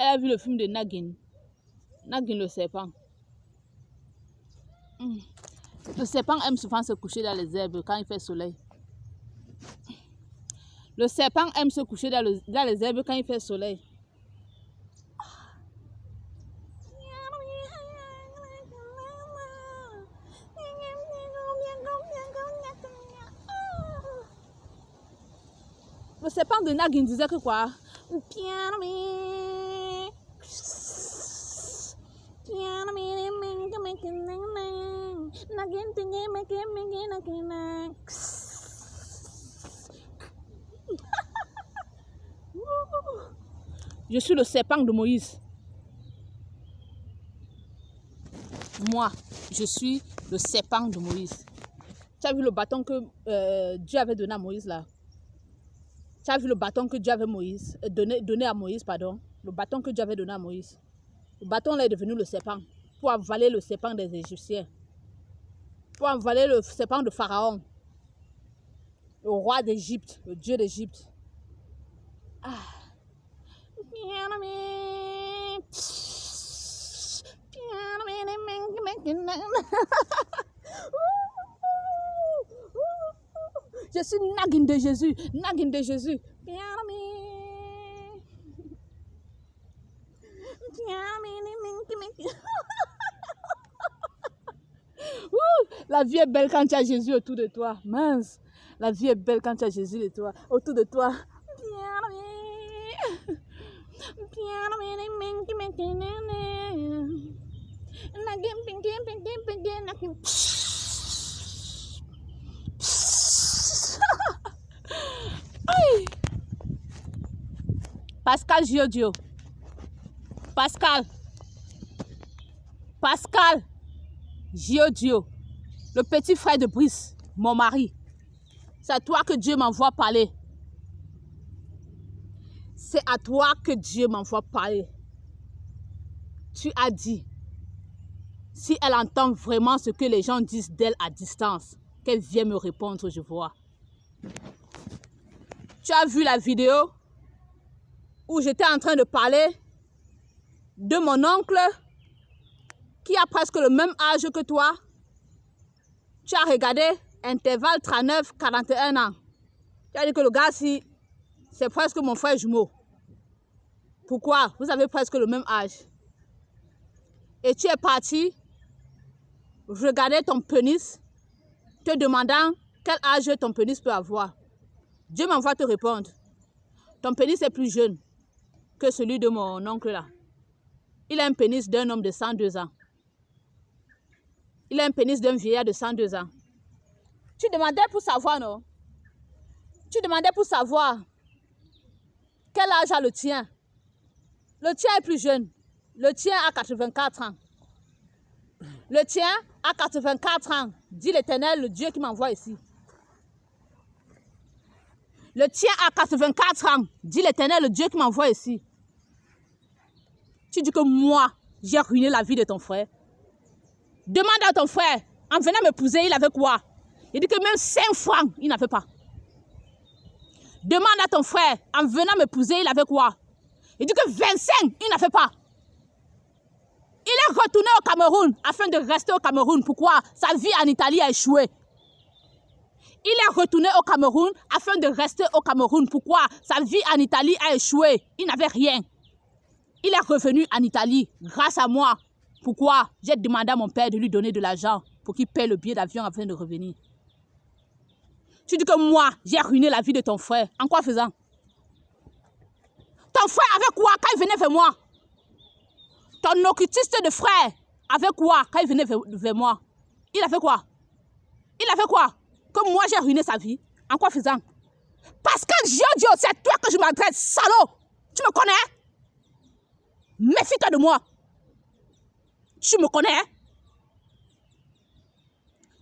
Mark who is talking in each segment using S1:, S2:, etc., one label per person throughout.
S1: a vu le film de Nagin. Nagin le serpent. Le serpent aime souvent se coucher dans les herbes quand il fait soleil. Le serpent aime se coucher dans les herbes quand il fait soleil. Le serpent de Nagin disait que quoi? Je suis le serpent de Moïse. Moi, je suis le serpent de Moïse. Tu as vu le bâton que Dieu avait donné à Moïse là? Tu as vu le bâton que Dieu avait donné à Moïse, pardon. Le bâton que Dieu avait donné à Moïse. Le bâton là est devenu le serpent. Pour avaler le serpent des Égyptiens. Pour avaler le serpent de Pharaon. Le roi d'Égypte, le Dieu d'Égypte. Ah. Je suis Nagin de Jésus. Nagin de Jésus. La vie est belle quand tu as Jésus autour de toi. Mince. La vie est belle quand tu as Jésus autour de toi. Pascal Giodio. Pascal Giodio. Le petit frère de Brice, mon mari. C'est à toi que Dieu m'envoie parler. C'est à toi que Dieu m'envoie parler. Tu as dit, si elle entend vraiment ce que les gens disent d'elle à distance, qu'elle vienne me répondre, je vois. Tu as vu la vidéo où j'étais en train de parler de mon oncle qui a presque le même âge que toi. Tu as regardé intervalle 39-41 ans. Tu as dit que le gars, si c'est presque mon frère jumeau. Pourquoi? Vous avez presque le même âge. Et tu es parti regarder ton pénis, te demandant quel âge ton pénis peut avoir. Dieu m'envoie te répondre. Ton pénis est plus jeune que celui de mon oncle là. Il a un pénis d'un homme de 102 ans. Il a un pénis d'un vieillard de 102 ans. Tu demandais pour savoir, non? Tu demandais pour savoir quel âge a le tien. Le tien est plus jeune. Le tien a 84 ans. Le tien a 84 ans. Dit l'Éternel, le Dieu qui m'envoie ici. Le tien a 84 ans. Dit l'Éternel, le Dieu qui m'envoie ici. Tu dis que moi, j'ai ruiné la vie de ton frère. Demande à ton frère, en venant m'épouser, il avait quoi? Il dit que même 5 francs, il n'avait pas. Demande à ton frère, en venant m'épouser, il avait quoi? Il dit que 25, il n'avait pas. Il est retourné au Cameroun afin de rester au Cameroun. Pourquoi? Sa vie en Italie a échoué. Il est retourné au Cameroun afin de rester au Cameroun. Pourquoi? Sa vie en Italie a échoué. Il n'avait rien. Il est revenu en Italie grâce à moi. Pourquoi? J'ai demandé à mon père de lui donner de l'argent pour qu'il paie le billet d'avion afin de revenir. Tu dis que moi, j'ai ruiné la vie de ton frère. En quoi faisant? Ton frère avait quoi quand il venait vers moi? Ton occultiste de frère avait quoi quand il venait vers moi? Il avait quoi? Il avait quoi? Que moi, j'ai ruiné sa vie. En quoi faisant? Parce que Giodio, c'est à toi que je m'adresse, salaud! Tu me connais? Méfie-toi de moi. Tu me connais?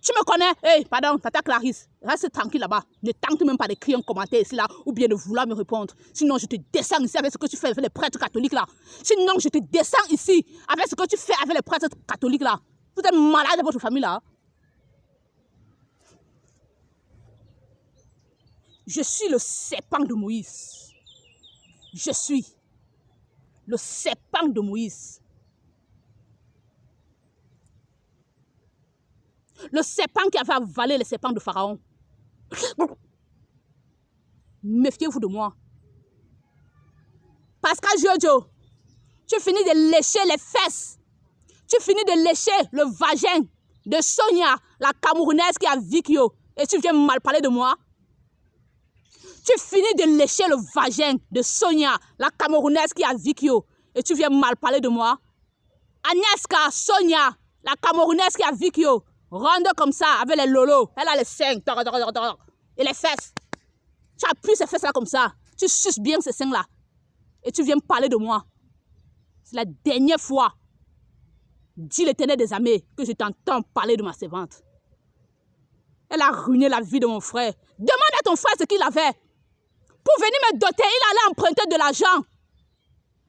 S1: Tu me connais? Hey, pardon, tata Clarisse, reste tranquille là-bas. Ne tente même pas d'écrire un commentaire ici là, ou bien de vouloir me répondre. Sinon, je te descends ici avec ce que tu fais avec les prêtres catholiques là. Sinon, je te descends ici avec ce que tu fais avec les prêtres catholiques là. Vous êtes malade de votre famille là. Je suis le serpent de Moïse. Je suis. Le serpent de Moïse. Le serpent qui avait avalé les serpents de Pharaon. Méfiez-vous de moi. Pascal Jojo, tu finis de lécher les fesses. Tu finis de lécher le vagin de Sonia, la Camerounaise qui a Vikio. Et tu viens mal parler de moi. Tu finis de lécher le vagin de Sonia, la Camerounaise qui a Vikio. Et tu viens mal parler de moi. Agneska, Sonia, la Camerounaise qui a Vikio. Ronde comme ça, avec les lolos. Elle a les seins. Et les fesses. Tu appuies ces fesses-là comme ça. Tu suces bien ces seins-là. Et tu viens me parler de moi. C'est la dernière fois, dit l'Éternel des armées, que je t'entends parler de ma servante. Elle a ruiné la vie de mon frère. Demande à ton frère ce qu'il avait. Pour venir me doter, il allait emprunter de l'argent.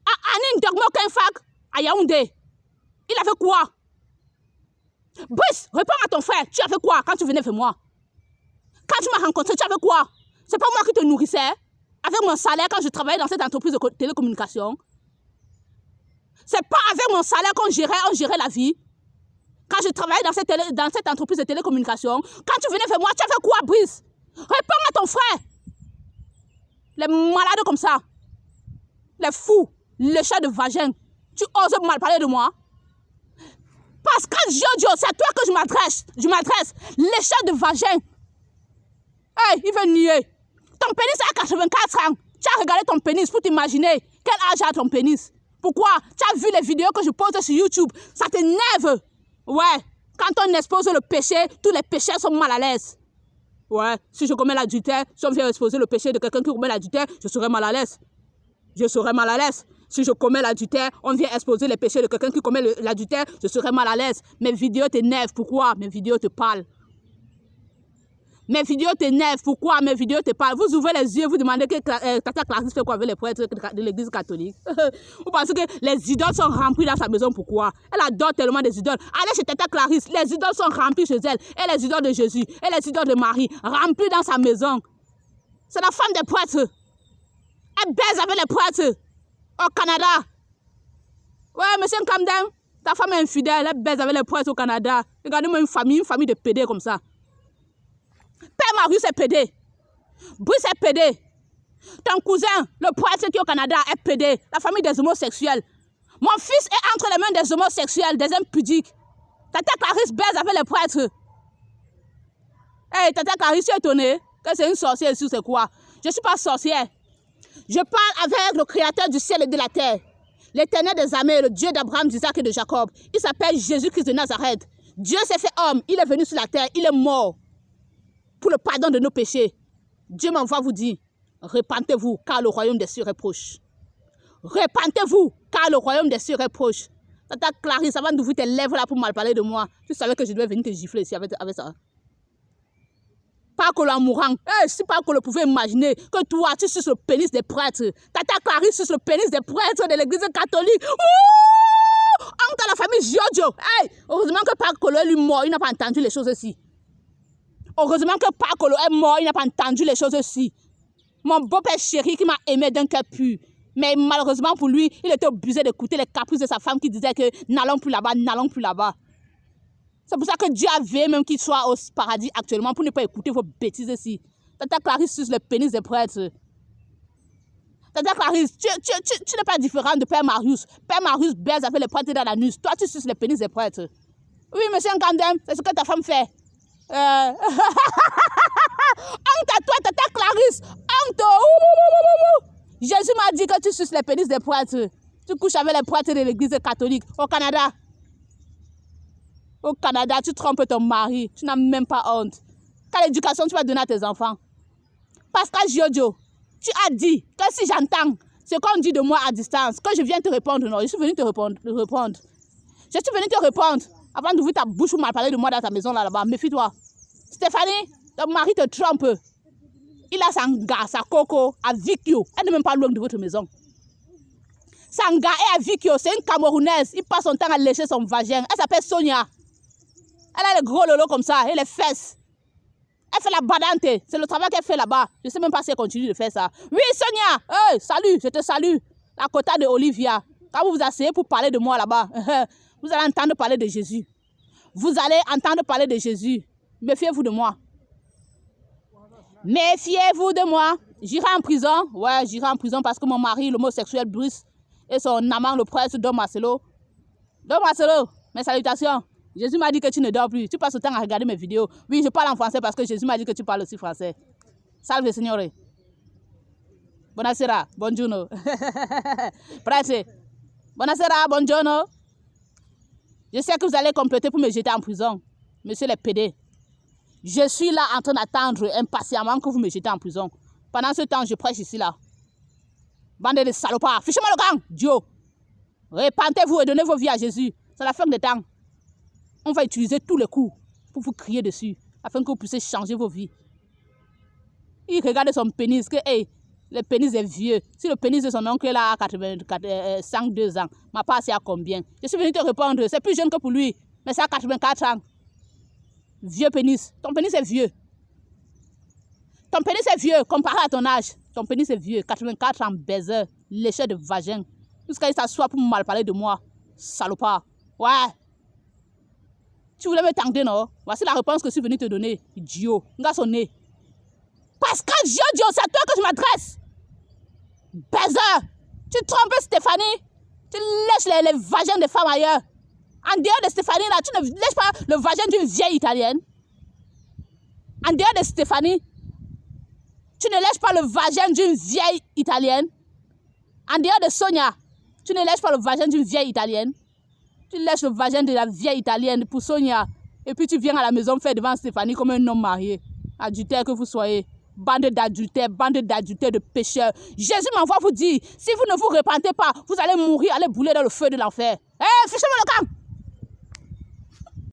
S1: À Anine Dormo-Kenfak, à Yaoundé. Il avait quoi? Brice, réponds à ton frère. Tu as fait quoi quand tu venais vers moi? Quand tu m'as rencontré, tu as fait quoi? C'est pas moi qui te nourrissais avec mon salaire quand je travaillais dans cette entreprise de télécommunication. C'est pas avec mon salaire qu'on gérait la vie. Quand je travaillais dans cette entreprise de télécommunication, quand tu venais vers moi, tu as fait quoi, Brice? Réponds à ton frère. Les malades comme ça, les fous, les chats de vagin, tu oses mal parler de moi? Pascal Jojo, c'est à toi que je m'adresse. Les chats de vagin. Hey, il veut nier. Ton pénis a 84 ans. Tu as regardé ton pénis pour t'imaginer quel âge a ton pénis. Pourquoi? Tu as vu les vidéos que je pose sur YouTube. Ça t'énerve. Ouais, quand on expose le péché, tous les pécheurs sont mal à l'aise. Ouais, si je commets l'adultère, si on vient exposer le péché de quelqu'un qui commet l'adultère, je serai mal à l'aise. Je serai mal à l'aise. Si je commets l'adultère, on vient exposer les péchés de quelqu'un qui commet l'adultère, je serai mal à l'aise. Mes vidéos t'énervent. Pourquoi? Mes vidéos te parlent. Mes vidéos t'énervent. Pourquoi? Mes vidéos te parlent. Vous ouvrez les yeux, vous demandez que Tata Clarisse fait quoi avec les prêtres de l'église catholique. Vous pensez que les idoles sont remplies dans sa maison. Pourquoi? Elle adore tellement des idoles. Allez chez Tata Clarisse, les idoles sont remplies chez elle. Et les idoles de Jésus, et les idoles de Marie, remplies dans sa maison. C'est la femme des prêtres. Elle baise avec les prêtres. Au Canada. Ouais, monsieur Kamden, ta femme est infidèle, elle baise avec les prêtres au Canada. Regardez-moi une famille de pédés comme ça. Père Marius est pédé. Brice est pédé. Ton cousin, le prêtre qui est au Canada, est pédé. La famille des homosexuels. Mon fils est entre les mains des homosexuels, des impudiques. Tata Clarisse baise avec les prêtres. Hey, Tata Clarisse, tu es étonnée que c'est une sorcière ici, c'est quoi? Je ne suis pas sorcière. Je parle avec le créateur du ciel et de la terre. L'Éternel des armées, le Dieu d'Abraham, d'Isaac et de Jacob. Il s'appelle Jésus-Christ de Nazareth. Dieu s'est fait homme, il est venu sur la terre, il est mort pour le pardon de nos péchés. Dieu m'envoie vous dire, repentez-vous car le royaume des cieux est proche. Repentez-vous car le royaume des cieux est proche. Tata Clarisse, avant d'ouvrir tes lèvres là pour mal parler de moi, tu savais que je devais venir te gifler ici avec ça. Parcolo en mourant. Si Parcolo pouvait imaginer que toi, tu suces le pénis des prêtres. Tata Clarisse suce le pénis des prêtres de l'église catholique. Honte à la famille Jojo. Heureusement que Parcolo est lui mort, il n'a pas entendu les choses ici. Heureusement que Parcolo est mort, il n'a pas entendu les choses ici. Mon beau-père chéri qui m'a aimé d'un cœur pur. Mais malheureusement pour lui, il était obligé d'écouter les caprices de sa femme qui disait que n'allons plus là-bas, n'allons plus là-bas. C'est pour ça que Dieu avait même qu'il soit au paradis actuellement pour ne pas écouter vos bêtises ici. Tata Clarisse suce le pénis des prêtres. Tata Clarisse, tu n'es pas différent de Père Marius. Père Marius baise avec les prêtres dans la nuit. Toi, tu suces le pénis des prêtres. Oui, monsieur Nkandem, c'est ce que ta femme fait. Honte à toi, Tata Clarisse. Honte. Jésus m'a dit que tu suces les pénis des prêtres. Tu couches avec les prêtres de l'église catholique au Canada. Au Canada, tu trompes ton mari. Tu n'as même pas honte. Quelle éducation tu vas donner à tes enfants? Pascal Jojo, tu as dit que si j'entends ce qu'on dit de moi à distance, que je viens te répondre. Non, je suis venu te répondre. Je suis venu te répondre avant d'ouvrir ta bouche ou mal parler de moi dans ta maison là-bas. Méfie-toi. Stéphanie, ton mari te trompe. Il a Sanga, sa coco, à Vikio. Elle n'est même pas loin de votre maison. Sanga est à Vikio, c'est une Camerounaise. Il passe son temps à lécher son vagin. Elle s'appelle Sonia. Elle a les gros lolos comme ça et les fesses. Elle fait la badante. C'est le travail qu'elle fait là-bas. Je ne sais même pas si elle continue de faire ça. Oui, Sonia. Hey, salut, je te salue. la quota de Olivia. Quand vous vous asseyez pour parler de moi là-bas, vous allez entendre parler de Jésus. Vous allez entendre parler de Jésus. Méfiez-vous de moi. Méfiez-vous de moi. J'irai en prison. Ouais, j'irai en prison parce que mon mari, l'homosexuel Bruce, et son amant, le prince Don Marcelo. Don Marcelo, mes salutations. Jésus m'a dit que tu ne dors plus. Tu passes le temps à regarder mes vidéos. Oui, je parle en français parce que Jésus m'a dit que tu parles aussi français. Salve, Signore. Buonasera, buongiorno. Prête. Buonasera, buongiorno. Je sais que vous allez compléter pour me jeter en prison, monsieur les PD. Je suis là en train d'attendre impatiemment que vous me jetez en prison. Pendant ce temps, je prêche ici là. Bande de salopards. Fichez-moi le camp, Dieu. Repentez-vous et donnez vos vies à Jésus. C'est la fin des temps. On va utiliser tous les coups pour vous crier dessus, afin que vous puissiez changer vos vies. Il regarde son pénis, que hey, le pénis est vieux. Si le pénis de son oncle est là à 102 ans, ma part c'est à combien? Je suis venu te répondre, c'est plus jeune que pour lui, mais c'est à 84 ans. Vieux pénis. Ton pénis est vieux. Ton pénis est vieux, comparé à ton âge. Ton pénis est vieux, 84 ans, baiser, lécher de vagin. Jusqu'à il s'assoit pour me mal parler de moi. Salopard. Ouais. Tu voulais me tenter, non? Voici la réponse que je suis venu te donner. Idiot. Regarde son nez. Pascal Dio, c'est à toi que je m'adresse. Baiser. Tu trompes Stéphanie. Tu lèches les vagins des femmes ailleurs. En dehors de Stéphanie, là, tu ne lèches pas le vagin d'une vieille italienne. En dehors de Stéphanie, tu ne lèches pas le vagin d'une vieille italienne. En dehors de Sonia, tu ne lèches pas le vagin d'une vieille italienne. Tu lèches le vagin de la vieille italienne pour Sonia. Et puis tu viens à la maison faire devant Stéphanie comme un homme marié. Adultère que vous soyez. Bande d'adultères, de pécheurs. Jésus m'envoie vous dire, si vous ne vous repentez pas, vous allez mourir, allez brûler dans le feu de l'enfer. Hé, fichez-moi le camp!